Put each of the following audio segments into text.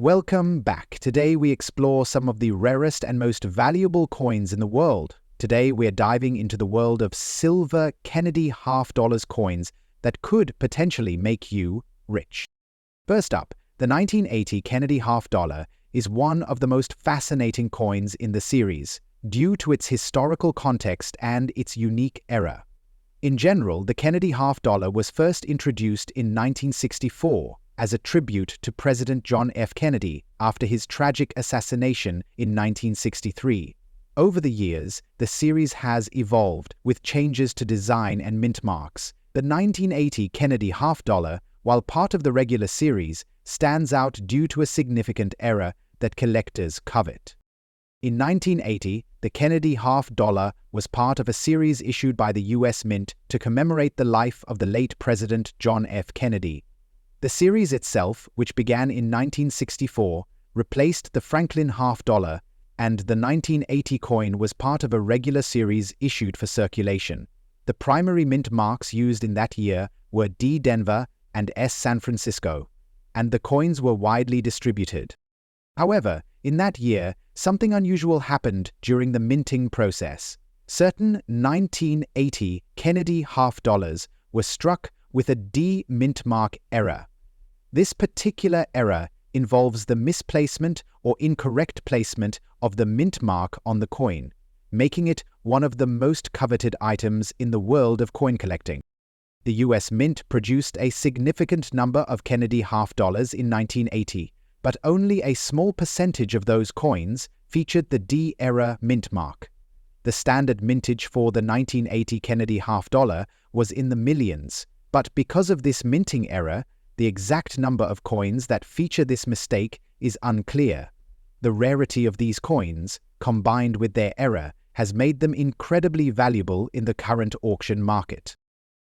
Welcome back. Today we explore some of the rarest and most valuable coins in the world. Today we're diving into the world of silver Kennedy half-dollars coins that could potentially make you rich. First up, the 1980 Kennedy half-dollar is one of the most fascinating coins in the series, due to its historical context and its unique era. In general, the Kennedy half-dollar was first introduced in 1964 as a tribute to President John F. Kennedy after his tragic assassination in 1963. Over the years, the series has evolved, with changes to design and mint marks. The 1980 Kennedy half-dollar, while part of the regular series, stands out due to a significant error that collectors covet. In 1980, the Kennedy half-dollar was part of a series issued by the U.S. Mint to commemorate the life of the late President John F. Kennedy. The series itself, which began in 1964, replaced the Franklin half-dollar, and the 1980 coin was part of a regular series issued for circulation. The primary mint marks used in that year were D. Denver and S. San Francisco, and the coins were widely distributed. However, in that year, something unusual happened during the minting process. Certain 1980 Kennedy half-dollars were struck with a D mint mark error. This particular error involves the misplacement or incorrect placement of the mint mark on the coin, making it one of the most coveted items in the world of coin collecting. The U.S. Mint produced a significant number of Kennedy half-dollars in 1980, but only a small percentage of those coins featured the D-era mint mark. The standard mintage for the 1980 Kennedy half-dollar was in the millions, but because of this minting error, the exact number of coins that feature this mistake is unclear. The rarity of these coins, combined with their error, has made them incredibly valuable in the current auction market.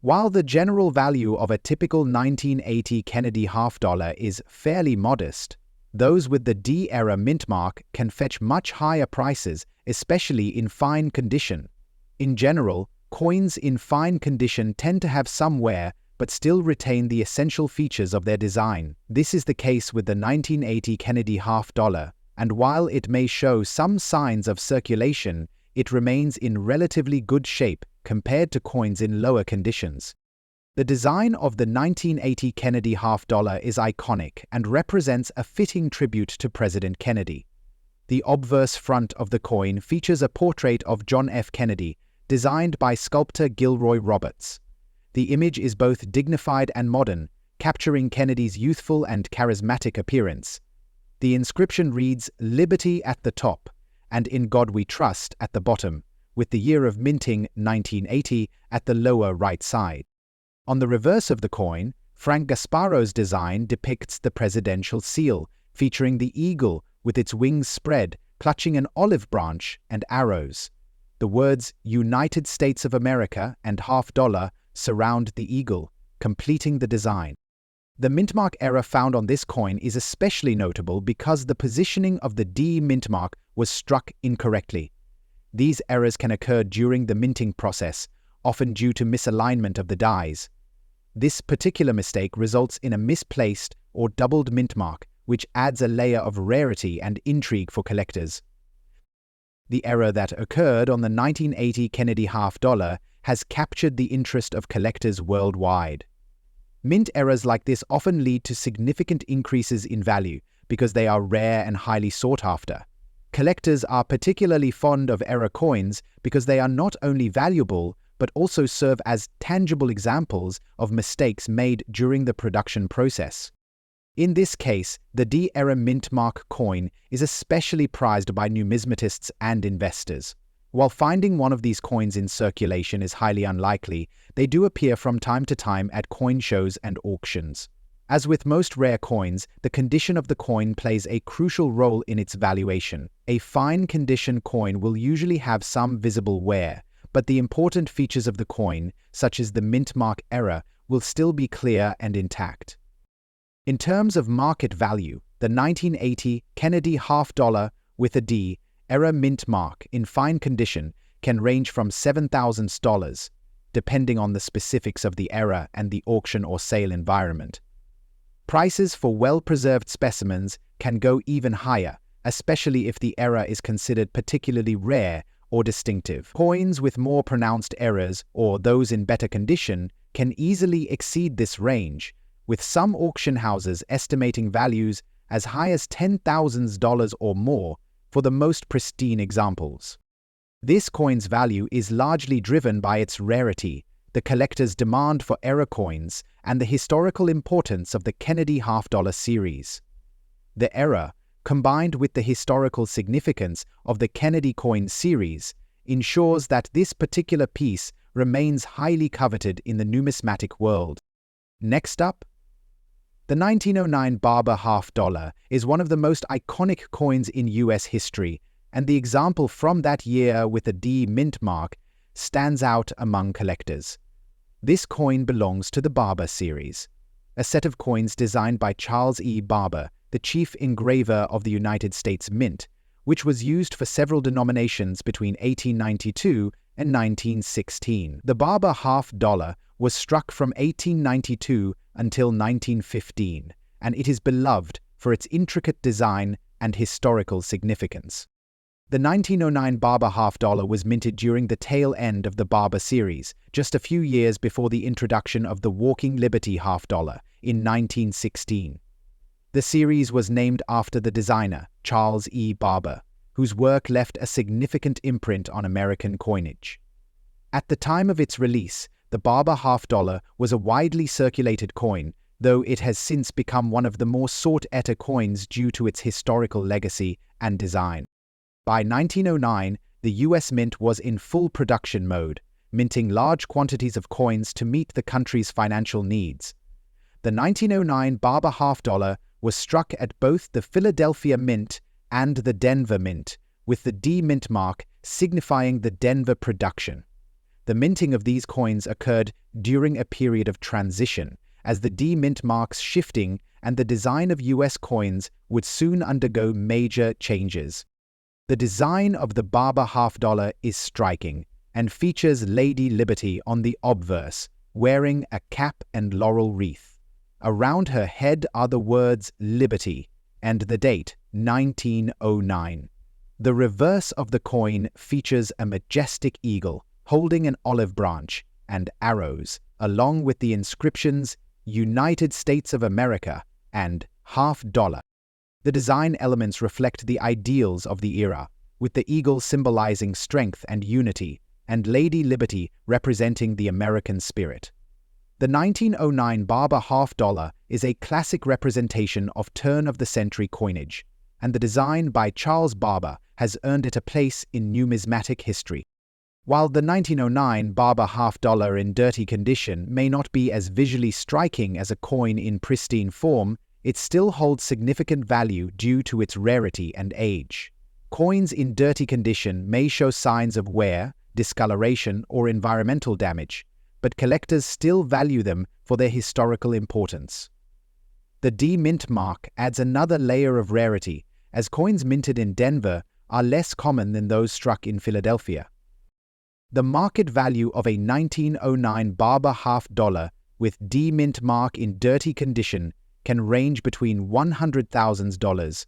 While the general value of a typical 1980 Kennedy half-dollar is fairly modest, those with the D-era mint mark can fetch much higher prices, especially in fine condition. In general, coins in fine condition tend to have some wear but still retain the essential features of their design. This is the case with the 1980 Kennedy half-dollar, and while it may show some signs of circulation, it remains in relatively good shape compared to coins in lower conditions. The design of the 1980 Kennedy half-dollar is iconic and represents a fitting tribute to President Kennedy. The obverse front of the coin features a portrait of John F. Kennedy, designed by sculptor Gilroy Roberts. The image is both dignified and modern, capturing Kennedy's youthful and charismatic appearance. The inscription reads, "Liberty" at the top, and "In God We Trust" at the bottom, with the year of minting 1980 at the lower right side. On the reverse of the coin, Frank Gasparo's design depicts the presidential seal, featuring the eagle with its wings spread, clutching an olive branch and arrows. The words "United States of America" and "half-dollar" surround the eagle, completing the design. The mint mark error found on this coin is especially notable because the positioning of the D mint mark was struck incorrectly. These errors can occur during the minting process, often due to misalignment of the dies. This particular mistake results in a misplaced or doubled mint mark, which adds a layer of rarity and intrigue for collectors. The error that occurred on the 1980 Kennedy half-dollar has captured the interest of collectors worldwide. Mint errors like this often lead to significant increases in value because they are rare and highly sought after. Collectors are particularly fond of error coins because they are not only valuable but also serve as tangible examples of mistakes made during the production process. In this case, the D-era mint mark coin is especially prized by numismatists and investors. While finding one of these coins in circulation is highly unlikely, they do appear from time to time at coin shows and auctions. As with most rare coins, the condition of the coin plays a crucial role in its valuation. A fine condition coin will usually have some visible wear, but the important features of the coin, such as the mint mark error, will still be clear and intact. In terms of market value, the 1980 Kennedy half-dollar with a D error mint mark in fine condition can range from $7,000, depending on the specifics of the error and the auction or sale environment. Prices for well-preserved specimens can go even higher, especially if the error is considered particularly rare or distinctive. Coins with more pronounced errors, or those in better condition, can easily exceed this range, with some auction houses estimating values as high as $10,000 or more for the most pristine examples. This coin's value is largely driven by its rarity, the collector's demand for error coins, and the historical importance of the Kennedy half-dollar series. The error, combined with the historical significance of the Kennedy coin series, ensures that this particular piece remains highly coveted in the numismatic world. Next up, the 1909 Barber half-dollar is one of the most iconic coins in US history, and the example from that year with a D mint mark stands out among collectors. This coin belongs to the Barber series, a set of coins designed by Charles E. Barber, the chief engraver of the United States Mint, which was used for several denominations between 1892 and 1916. The Barber half-dollar was struck from 1892 until 1915, and it is beloved for its intricate design and historical significance. The 1909 Barber half-dollar was minted during the tail end of the Barber series, just a few years before the introduction of the Walking Liberty half-dollar in 1916. The series was named after the designer, Charles E. Barber, whose work left a significant imprint on American coinage. At the time of its release, the Barber half-dollar was a widely circulated coin, though it has since become one of the more sought-after coins due to its historical legacy and design. By 1909, the U.S. Mint was in full production mode, minting large quantities of coins to meet the country's financial needs. The 1909 Barber half-dollar was struck at both the Philadelphia Mint and the Denver Mint, with the D mint mark signifying the Denver production. The minting of these coins occurred during a period of transition, as the D mint marks shifting and the design of U.S. coins would soon undergo major changes. The design of the Barber half-dollar is striking and features Lady Liberty on the obverse, wearing a cap and laurel wreath. Around her head are the words Liberty and the date 1909. The reverse of the coin features a majestic eagle holding an olive branch and arrows, along with the inscriptions United States of America and half-dollar. The design elements reflect the ideals of the era, with the eagle symbolizing strength and unity, and Lady Liberty representing the American spirit. The 1909 Barber half-dollar is a classic representation of turn-of-the-century coinage, and the design by Charles Barber has earned it a place in numismatic history. While the 1909 Barber half-dollar in dirty condition may not be as visually striking as a coin in pristine form, it still holds significant value due to its rarity and age. Coins in dirty condition may show signs of wear, discoloration, or environmental damage, but collectors still value them for their historical importance. The D mint mark adds another layer of rarity, as coins minted in Denver are less common than those struck in Philadelphia. The market value of a 1909 Barber half-dollar with D mint mark in dirty condition can range between $100,000,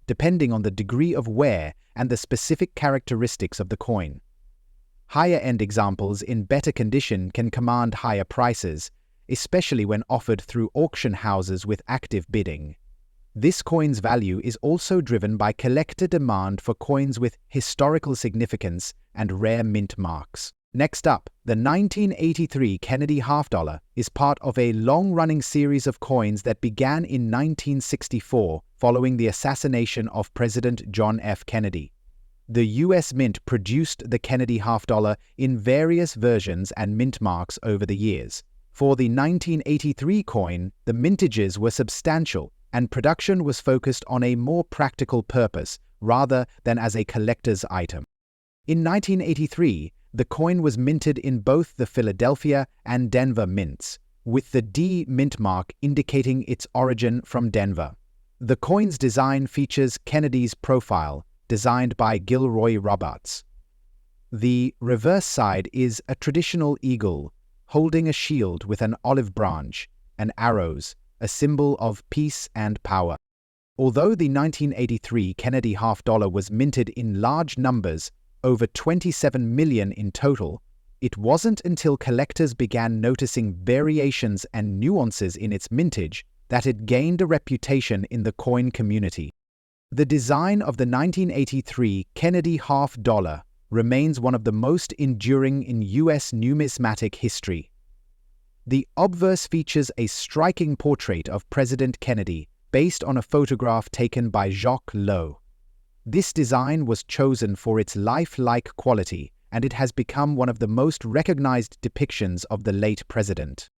depending on the degree of wear and the specific characteristics of the coin. Higher-end examples in better condition can command higher prices, especially when offered through auction houses with active bidding. This coin's value is also driven by collector demand for coins with historical significance and rare mint marks. Next up, the 1983 Kennedy half-dollar is part of a long-running series of coins that began in 1964 following the assassination of President John F. Kennedy. The U.S. Mint produced the Kennedy half-dollar in various versions and mint marks over the years. For the 1983 coin, the mintages were substantial, and production was focused on a more practical purpose rather than as a collector's item. In 1983, the coin was minted in both the Philadelphia and Denver mints, with the D mint mark indicating its origin from Denver. The coin's design features Kennedy's profile, designed by Gilroy Roberts. The reverse side is a traditional eagle, holding a shield with an olive branch and arrows, a symbol of peace and power. Although the 1983 Kennedy half-dollar was minted in large numbers, over 27 million in total, it wasn't until collectors began noticing variations and nuances in its mintage that it gained a reputation in the coin community. The design of the 1983 Kennedy half-dollar remains one of the most enduring in U.S. numismatic history. The obverse features a striking portrait of President Kennedy based on a photograph taken by Jacques Lowe. This design was chosen for its lifelike quality, and it has become one of the most recognized depictions of the late president.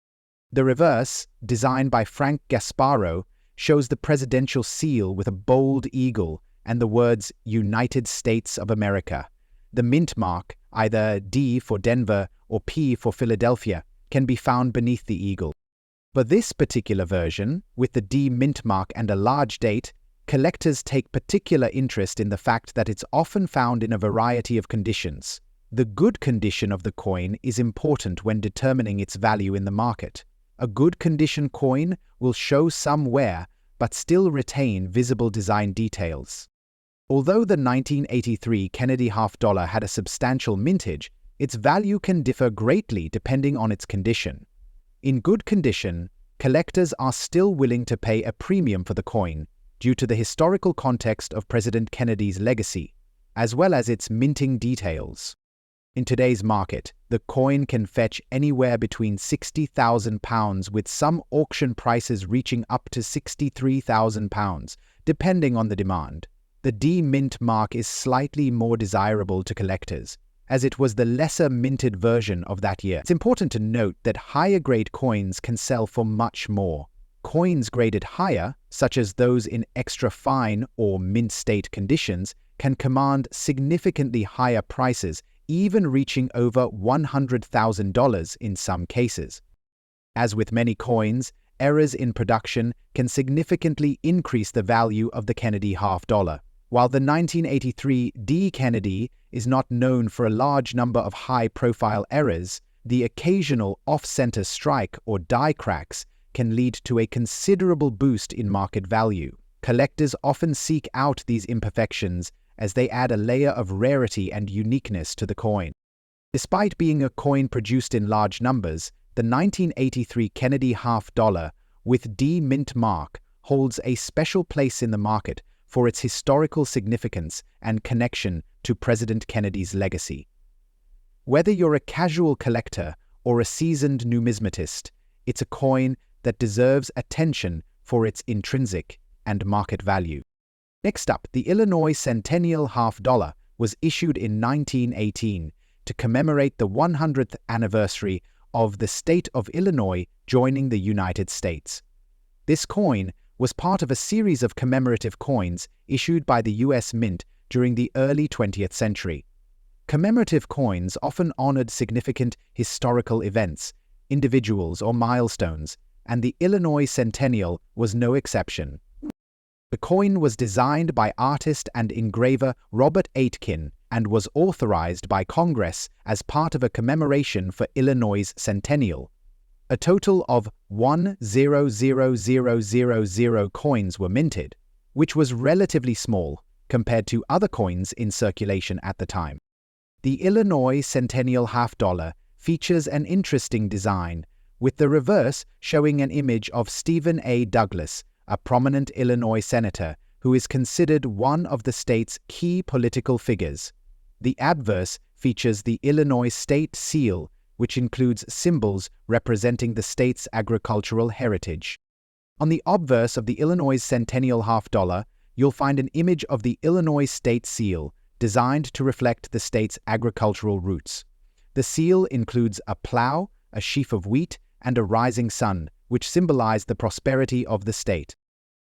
The reverse, designed by Frank Gasparo, shows the presidential seal with a bold eagle and the words United States of America. The mint mark, either D for Denver or P for Philadelphia, can be found beneath the eagle. For this particular version, with the D mint mark and a large date, collectors take particular interest in the fact that it's often found in a variety of conditions. The good condition of the coin is important when determining its value in the market. A good condition coin will show some wear but still retain visible design details. Although the 1983 Kennedy half-dollar had a substantial mintage, its value can differ greatly depending on its condition. In good condition, collectors are still willing to pay a premium for the coin due to the historical context of President Kennedy's legacy, as well as its minting details. In today's market, the coin can fetch anywhere between £60,000 with some auction prices reaching up to £63,000, depending on the demand. The D mint mark is slightly more desirable to collectors, as it was the lesser minted version of that year. It's important to note that higher grade coins can sell for much more. Coins graded higher, such as those in extra fine or mint state conditions, can command significantly higher prices, even reaching over $100,000 in some cases. As with many coins, errors in production can significantly increase the value of the Kennedy half-dollar. While the 1983 D Kennedy is not known for a large number of high-profile errors, the occasional off-center strike or die cracks can lead to a considerable boost in market value. Collectors often seek out these imperfections as they add a layer of rarity and uniqueness to the coin. Despite being a coin produced in large numbers, the 1983 Kennedy half-dollar with D mint mark holds a special place in the market for its historical significance and connection to President Kennedy's legacy. Whether you're a casual collector or a seasoned numismatist, it's a coin that deserves attention for its intrinsic and market value. Next up, the Illinois Centennial half-dollar was issued in 1918 to commemorate the 100th anniversary of the state of Illinois joining the United States. This coin was part of a series of commemorative coins issued by the U.S. Mint during the early 20th century. Commemorative coins often honored significant historical events, individuals, or milestones, and the Illinois Centennial was no exception. The coin was designed by artist and engraver Robert Aitken and was authorized by Congress as part of a commemoration for Illinois' Centennial. A total of 1,000,000 coins were minted, which was relatively small compared to other coins in circulation at the time. The Illinois Centennial half-dollar features an interesting design, with the reverse showing an image of Stephen A. Douglas, a prominent Illinois senator who is considered one of the state's key political figures. The adverse features the Illinois state seal, which includes symbols representing the state's agricultural heritage. On the obverse of the Illinois Centennial half-dollar, you'll find an image of the Illinois state seal, designed to reflect the state's agricultural roots. The seal includes a plow, a sheaf of wheat, and a rising sun, which symbolize the prosperity of the state.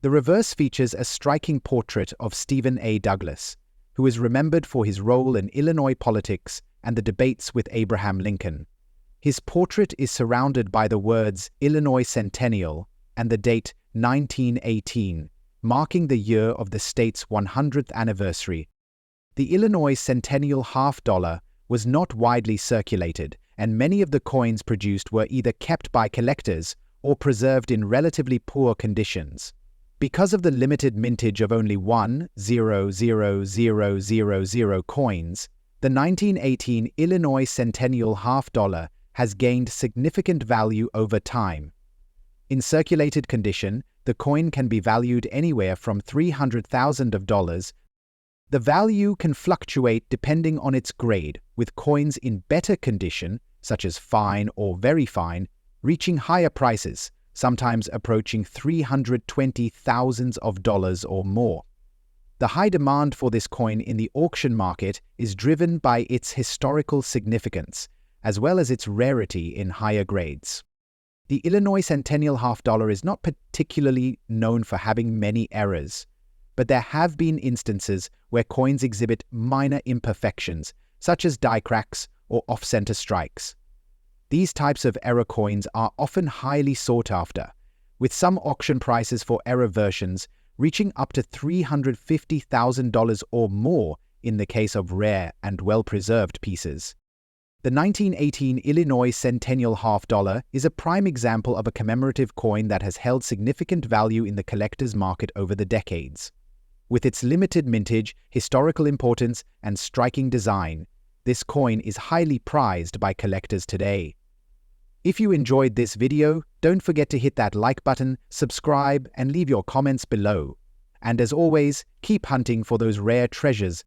The reverse features a striking portrait of Stephen A. Douglas, who is remembered for his role in Illinois politics and the debates with Abraham Lincoln. His portrait is surrounded by the words Illinois Centennial and the date 1918, marking the year of the state's 100th anniversary. The Illinois Centennial half-dollar was not widely circulated, and many of the coins produced were either kept by collectors or preserved in relatively poor conditions. Because of the limited mintage of only 1,000,000 coins, the 1918 Illinois Centennial half-dollar has gained significant value over time. In circulated condition, the coin can be valued anywhere from $300,000. The value can fluctuate depending on its grade, with coins in better condition, such as fine or very fine, reaching higher prices, sometimes approaching $320,000 or more. The high demand for this coin in the auction market is driven by its historical significance, as well as its rarity in higher grades. The Illinois Centennial half-dollar is not particularly known for having many errors, but there have been instances where coins exhibit minor imperfections, such as die cracks or off-center strikes. These types of error coins are often highly sought after, with some auction prices for error versions reaching up to $350,000 or more in the case of rare and well-preserved pieces. The 1918 Illinois Centennial half-dollar is a prime example of a commemorative coin that has held significant value in the collector's market over the decades. With its limited mintage, historical importance, and striking design, this coin is highly prized by collectors today. If you enjoyed this video, don't forget to hit that like button, subscribe, and leave your comments below. And as always, keep hunting for those rare treasures